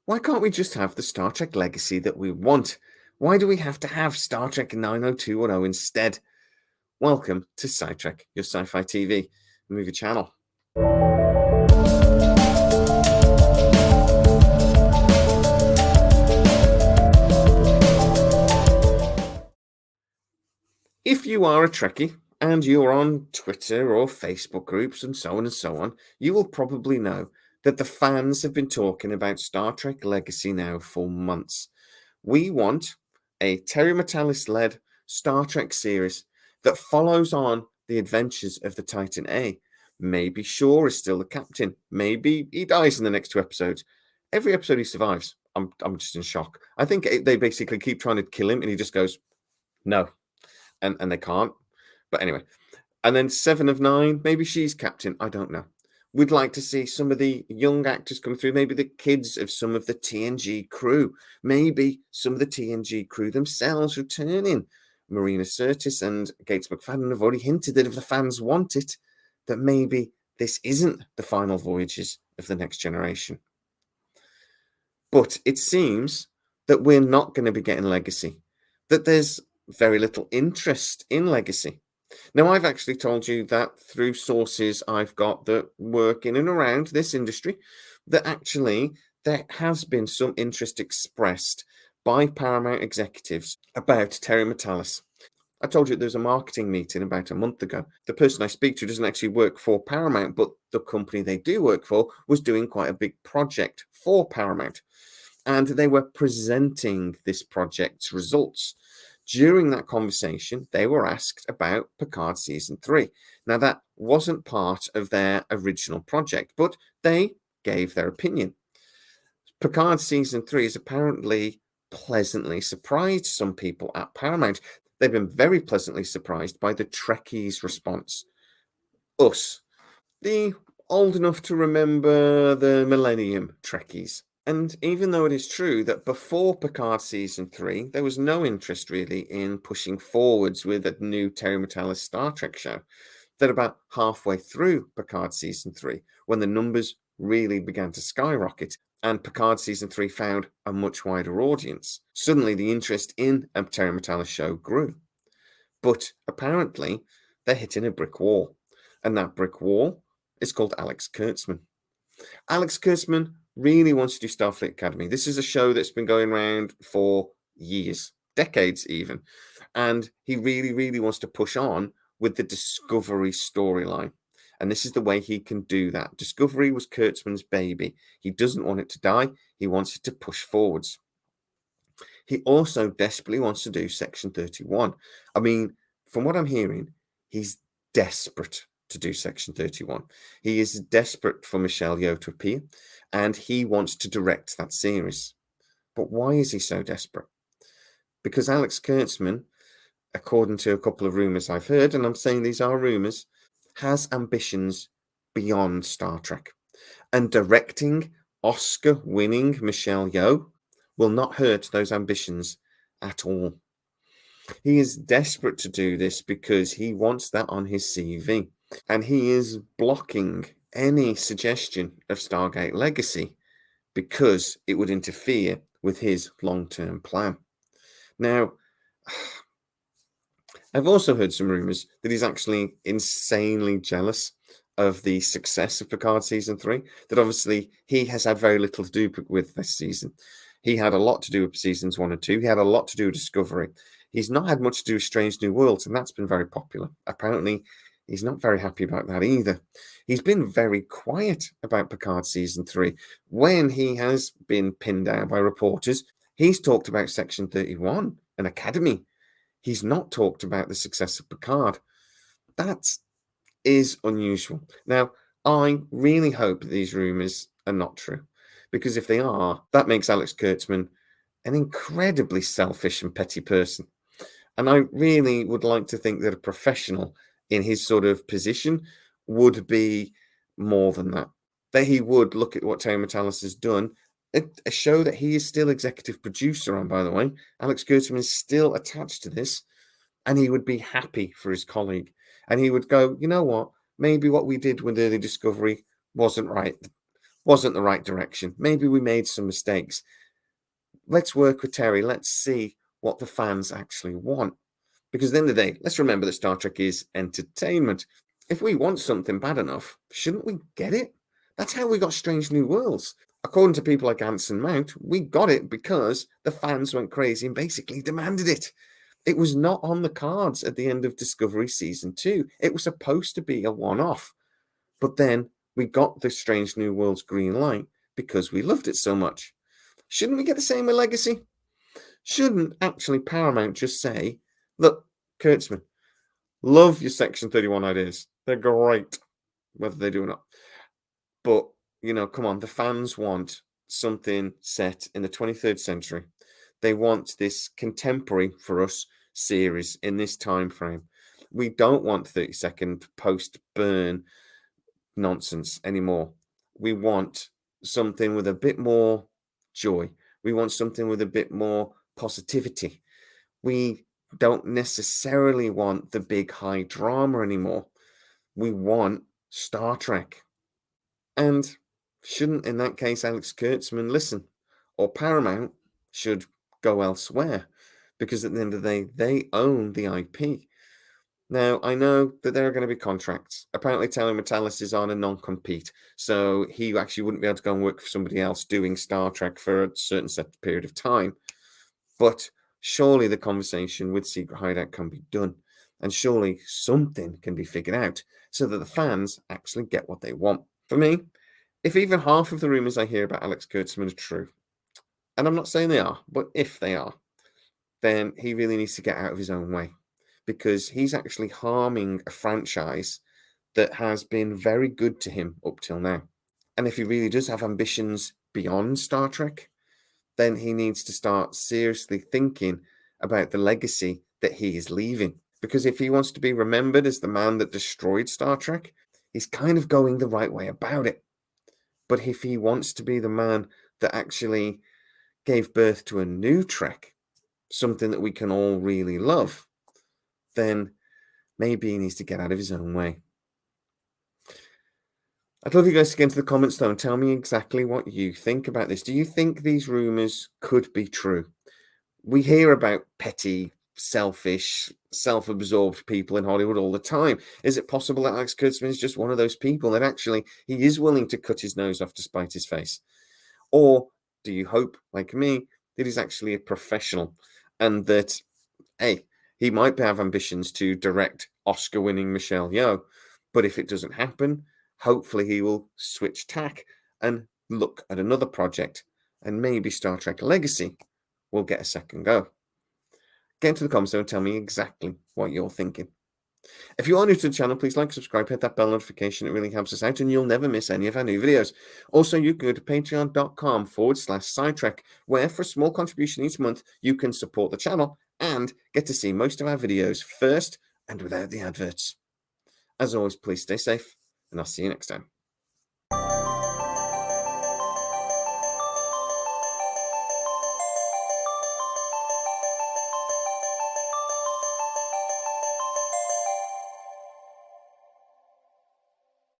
Why can't we just have the Star Trek legacy that we want? Why do we have to have Star Trek 90210 instead? Welcome to Sidetrack, your sci-fi TV movie channel. If you are a Trekkie and you're on Twitter or Facebook groups and so on, you will probably know that the fans have been talking about Star Trek Legacy now for months. We want a Terry Matalis-led Star Trek series that follows on the adventures of the Titan A. Maybe Shaw is still the captain. Maybe he dies in the next two episodes. Every episode he survives. I'm just in shock. I think they basically keep trying to kill him and he just goes, no. And they can't. But anyway. And then 7 of 9, maybe she's captain. I don't know. We'd like to see some of the young actors come through, maybe the kids of some of the TNG crew, maybe some of the TNG crew themselves returning. Marina Sirtis and Gates McFadden have already hinted that if the fans want it, that maybe this isn't the final voyages of the next generation. But it seems that we're not going to be getting Legacy, that there's very little interest in Legacy. Now, I've actually told you that through sources I've got that work in and around this industry, that actually there has been some interest expressed by Paramount executives about Terry Matalis. I told you there was a marketing meeting about a month ago. The person I speak to doesn't actually work for Paramount, but the company they do work for was doing quite a big project for Paramount. And they were presenting this project's results. During that conversation, they were asked about Picard Season 3. Now, that wasn't part of their original project, but they gave their opinion. Picard Season 3 has apparently pleasantly surprised some people at Paramount. They've been very pleasantly surprised by the Trekkies' response. Us, the old enough to remember the Millennium Trekkies. And even though it is true that before Picard Season 3, there was no interest really in pushing forwards with a new Terry Matalis Star Trek show, that about halfway through Picard Season 3, when the numbers really began to skyrocket and Picard Season 3 found a much wider audience, suddenly the interest in a Terry Matalis show grew. But apparently, they're hitting a brick wall. And that brick wall is called Alex Kurtzman. Alex Kurtzman really wants to do Starfleet Academy. This is a show that's been going around for years, decades even. And he really, really wants to push on with the Discovery storyline. And this is the way he can do that. Discovery was Kurtzman's baby. He doesn't want it to die. He wants it to push forwards. He also desperately wants to do Section 31. I mean, from what I'm hearing, he's desperate to do Section 31. He is desperate for Michelle Yeoh to appear, and he wants to direct that series. But why is he so desperate? Because Alex Kurtzman, according to a couple of rumours I've heard, and I'm saying these are rumours, has ambitions beyond Star Trek. And directing Oscar-winning Michelle Yeoh will not hurt those ambitions at all. He is desperate to do this because he wants that on his CV. And he is blocking any suggestion of Stargate Legacy because it would interfere with his long-term plan. Now, I've also heard some rumours that he's actually insanely jealous of the success of Picard Season 3, that obviously he has had very little to do with this season. He had a lot to do with Seasons 1 and 2. He had a lot to do with Discovery. He's not had much to do with Strange New Worlds, and that's been very popular. Apparently, he's not very happy about that either. He's been very quiet about Picard Season 3. When he has been pinned down by reporters, he's talked about Section 31, an academy. He's not talked about the success of Picard. That is unusual. Now, I really hope these rumours are not true, because if they are, that makes Alex Kurtzman an incredibly selfish and petty person. And I really would like to think that a professional in his sort of position would be more than that. That he would look at what Terry Matalis has done, a show that he is still executive producer on, by the way. Alex Kurtzman is still attached to this, and he would be happy for his colleague. And he would go, you know what? Maybe what we did with Early Discovery wasn't right. wasn't the right direction. Maybe we made some mistakes. Let's work with Terry. Let's see what the fans actually want. Because at the end of the day, let's remember that Star Trek is entertainment. If we want something bad enough, shouldn't we get it? That's how we got Strange New Worlds. According to people like Anson Mount, we got it because the fans went crazy and basically demanded it. It was not on the cards at the end of Discovery Season 2. It was supposed to be a one-off. But then we got the Strange New Worlds green light because we loved it so much. Shouldn't we get the same with Legacy? Shouldn't actually Paramount just say, look, Kurtzman, love your Section 31 ideas. They're great, whether they do or not. But, come on, the fans want something set in the 23rd century. They want this contemporary, for us, series in this time frame. We don't want 30-second post-burn nonsense anymore. We want something with a bit more joy. We want something with a bit more positivity. We don't necessarily want the big high drama anymore. We want Star Trek. And shouldn't, in that case, Alex Kurtzman listen? Or Paramount should go elsewhere? Because at the end of the day, they own the IP. Now, I know that there are going to be contracts. Apparently, Telly Metalis is on a non-compete, so he actually wouldn't be able to go and work for somebody else doing Star Trek for a certain set period of time. But surely the conversation with Secret Hideout can be done, and surely something can be figured out so that the fans actually get what they want. For me, if even half of the rumours I hear about Alex Kurtzman are true, and I'm not saying they are, but if they are, then he really needs to get out of his own way, because he's actually harming a franchise that has been very good to him up till now. And if he really does have ambitions beyond Star Trek, then he needs to start seriously thinking about the legacy that he is leaving. Because if he wants to be remembered as the man that destroyed Star Trek, he's kind of going the right way about it. But if he wants to be the man that actually gave birth to a new Trek, something that we can all really love, then maybe he needs to get out of his own way. I'd love you guys to get into the comments though and tell me exactly what you think about this. Do you think these rumours could be true? We hear about petty, selfish, self-absorbed people in Hollywood all the time. Is it possible that Alex Kurtzman is just one of those people that actually he is willing to cut his nose off to spite his face? Or do you hope, like me, that he's actually a professional and that, hey, he might have ambitions to direct Oscar-winning Michelle Yeoh, but if it doesn't happen, hopefully he will switch tack and look at another project, and maybe Star Trek Legacy will get a second go. Get into the comments and tell me exactly what you're thinking. If you are new to the channel, please like, subscribe, hit that bell notification. It really helps us out and you'll never miss any of our new videos. Also, you can go to patreon.com/sidetrek, where for a small contribution each month, you can support the channel and get to see most of our videos first and without the adverts. As always, please stay safe and I'll see you next time.